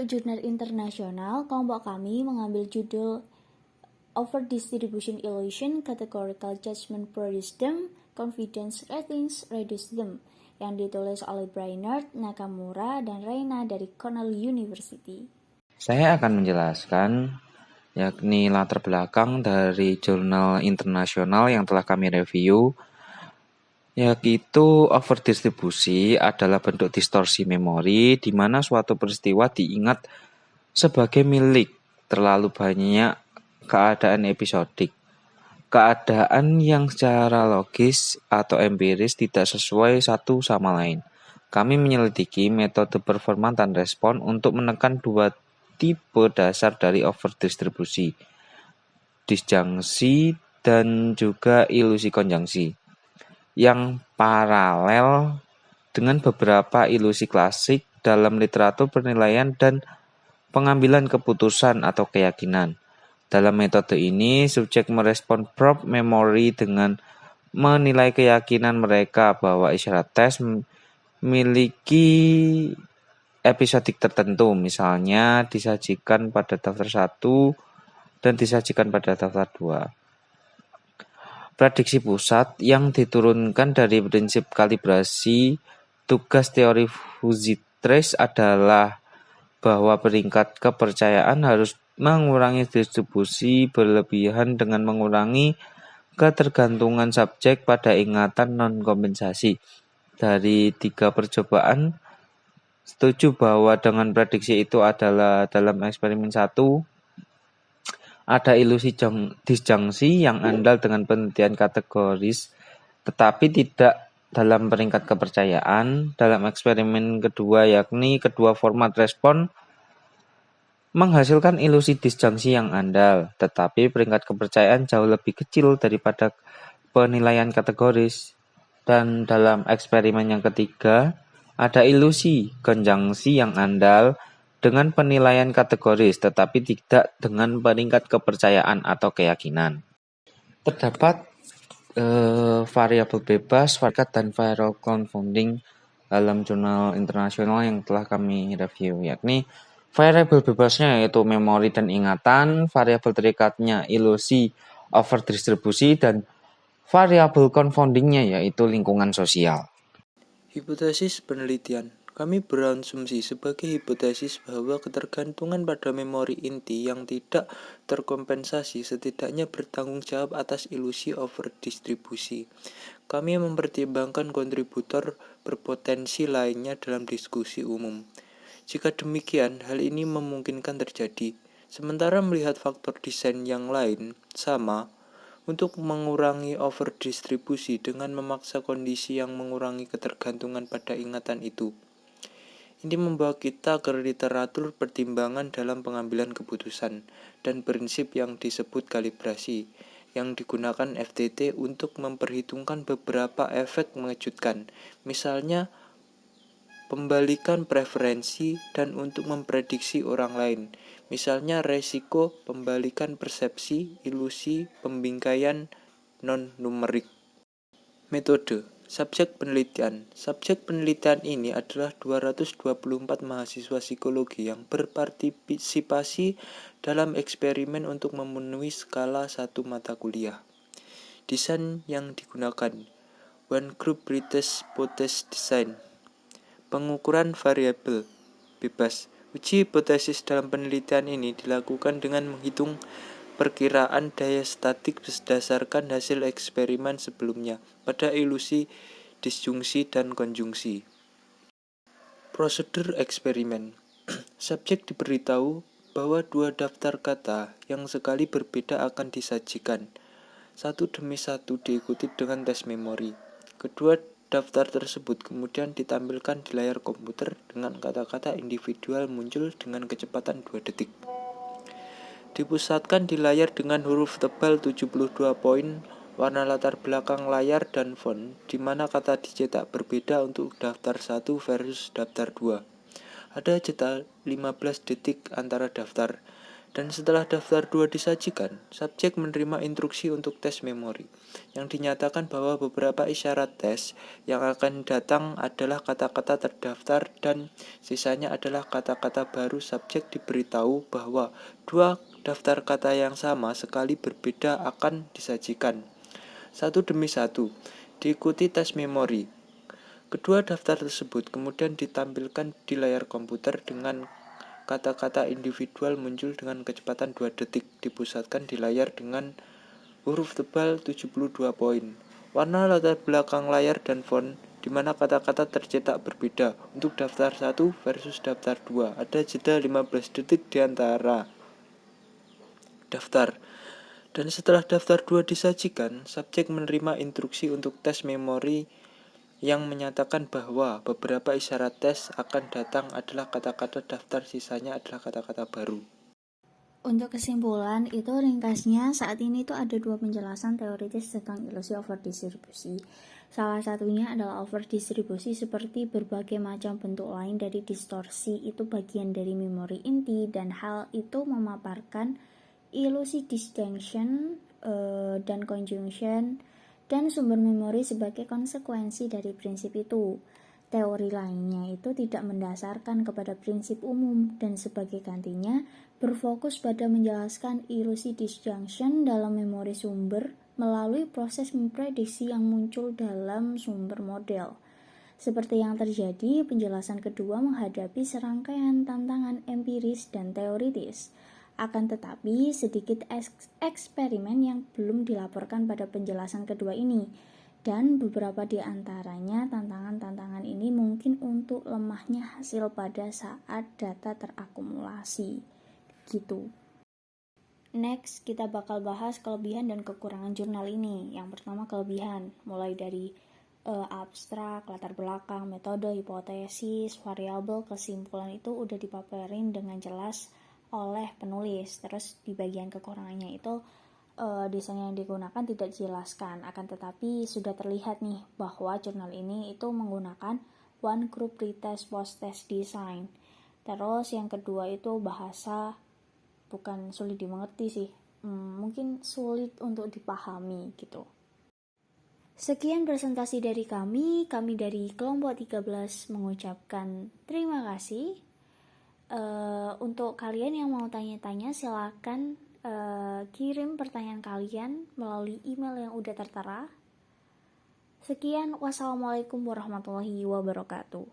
Untuk jurnal internasional, kelompok kami mengambil judul Overdistribution Illusion, Categorical Judgment Produce Them, Confidence Ratings Reduce Them, yang ditulis oleh Brainerd, Nakamura, dan Reina dari Cornell University. Saya akan menjelaskan yakni latar belakang dari jurnal internasional yang telah kami review, yaitu overdistribusi adalah bentuk distorsi memori di mana suatu peristiwa diingat sebagai milik terlalu banyak keadaan episodik. Keadaan yang secara logis atau empiris tidak sesuai satu sama lain. Kami menyelidiki metode performantan respon untuk menekan dua tipe dasar dari overdistribusi, disjungsi dan juga ilusi konjungsi, yang paralel dengan beberapa ilusi klasik dalam literatur penilaian dan pengambilan keputusan atau keyakinan. Dalam metode ini, subjek merespon prompt memory dengan menilai keyakinan mereka bahwa isyarat tes memiliki episodik tertentu, misalnya disajikan pada daftar 1 dan disajikan pada daftar 2. Prediksi pusat yang diturunkan dari prinsip kalibrasi tugas teori fuzzy trace adalah bahwa peringkat kepercayaan harus mengurangi distribusi berlebihan dengan mengurangi ketergantungan subjek pada ingatan non-kompensasi. Dari 3 percobaan, setuju bahwa dengan prediksi itu adalah dalam eksperimen 1, ada ilusi disjungsi yang andal dengan penelitian kategoris, tetapi tidak dalam peringkat kepercayaan. Dalam eksperimen kedua, yakni kedua format respon, menghasilkan ilusi disjungsi yang andal, tetapi peringkat kepercayaan jauh lebih kecil daripada penilaian kategoris. Dan dalam eksperimen yang ketiga, ada ilusi konjungsi yang andal dengan penilaian kategoris, tetapi tidak dengan peringkat kepercayaan atau keyakinan. Terdapat variabel bebas, variat dan viral confounding dalam jurnal internasional yang telah kami review, yakni variabel bebasnya yaitu memori dan ingatan, variabel terikatnya ilusi overdistribusi, dan variabel confoundingnya yaitu lingkungan sosial. Hipotesis penelitian. Kami berasumsi sebagai hipotesis bahwa ketergantungan pada memori inti yang tidak terkompensasi setidaknya bertanggung jawab atas ilusi overdistribusi. Kami mempertimbangkan kontributor berpotensi lainnya dalam diskusi umum. Jika demikian, hal ini memungkinkan terjadi. Sementara melihat faktor desain yang lain sama untuk mengurangi overdistribusi dengan memaksa kondisi yang mengurangi ketergantungan pada ingatan itu. Ini membawa kita ke literatur pertimbangan dalam pengambilan keputusan dan prinsip yang disebut kalibrasi, yang digunakan FTT untuk memperhitungkan beberapa efek mengejutkan, misalnya pembalikan preferensi dan untuk memprediksi orang lain, misalnya resiko pembalikan persepsi, ilusi, pembingkaian non-numerik. Metode subjek penelitian. Subjek penelitian ini adalah 224 mahasiswa psikologi yang berpartisipasi dalam eksperimen untuk memenuhi skala 1 mata kuliah. Desain yang digunakan One Group Pretest Hypothesis Design. Pengukuran variabel bebas. Uji hipotesis dalam penelitian ini dilakukan dengan menghitung perkiraan daya statik berdasarkan hasil eksperimen sebelumnya pada ilusi disjungsi dan konjungsi. Prosedur eksperimen. Subjek diberitahu bahwa 2 daftar kata yang sekali berbeda akan disajikan, satu demi satu diikuti dengan tes memori. Kedua daftar tersebut kemudian ditampilkan di layar komputer dengan kata-kata individual muncul dengan kecepatan 2 detik. Dipusatkan di layar dengan huruf tebal 72 poin, warna latar belakang layar dan font, di mana kata dicetak berbeda untuk daftar 1 versus daftar 2. Ada jeda 15 detik antara daftar, Dan setelah daftar 2 disajikan, subjek menerima instruksi untuk tes memori, yang dinyatakan bahwa beberapa isyarat tes yang akan datang adalah kata-kata terdaftar dan sisanya adalah kata-kata baru. Subjek diberitahu bahwa 2 daftar kata yang sama sekali berbeda akan disajikan, satu demi satu, diikuti tes memori. Kedua daftar tersebut kemudian ditampilkan di layar komputer dengan kata-kata individual muncul dengan kecepatan 2 detik, dipusatkan di layar dengan huruf tebal 72 poin. Warna latar belakang layar dan font di mana kata-kata tercetak berbeda. Untuk daftar 1 versus daftar 2, ada jeda 15 detik di antara daftar. Dan setelah daftar 2 disajikan, subjek menerima instruksi untuk tes memori yang menyatakan bahwa beberapa isyarat tes akan datang adalah kata-kata daftar, sisanya adalah kata-kata baru. Untuk kesimpulan, itu ringkasnya saat ini tuh ada 2 penjelasan teoritis tentang ilusi overdistribusi. Salah satunya adalah overdistribusi seperti berbagai macam bentuk lain dari distorsi itu bagian dari memori inti, dan hal itu memaparkan ilusi disjunction dan conjunction dan sumber memori sebagai konsekuensi dari prinsip itu. Teori lainnya itu tidak mendasarkan kepada prinsip umum dan sebagai gantinya berfokus pada menjelaskan ilusi disjunction dalam memori sumber melalui proses memprediksi yang muncul dalam sumber model. Seperti yang terjadi, penjelasan kedua menghadapi serangkaian tantangan empiris dan teoritis. Akan tetapi, sedikit eksperimen yang belum dilaporkan pada penjelasan kedua ini, dan beberapa di antaranya tantangan-tantangan ini mungkin untuk lemahnya hasil pada saat data terakumulasi. Gitu. Next, kita bakal bahas kelebihan dan kekurangan jurnal ini. Yang pertama kelebihan, mulai dari abstrak, latar belakang, metode, hipotesis, variabel, kesimpulan itu udah dipaparin dengan jelas oleh penulis. Terus di bagian kekurangannya itu desain yang digunakan tidak dijelaskan, akan tetapi sudah terlihat nih bahwa jurnal ini itu menggunakan one group pretest post-test design. Terus yang kedua itu bahasa, bukan sulit dimengerti sih, mungkin sulit untuk dipahami gitu. Sekian presentasi dari kami dari kelompok 13 mengucapkan terima kasih. Untuk kalian yang mau tanya-tanya silakan kirim pertanyaan kalian melalui email yang udah tertera. Sekian, wassalamualaikum warahmatullahi wabarakatuh.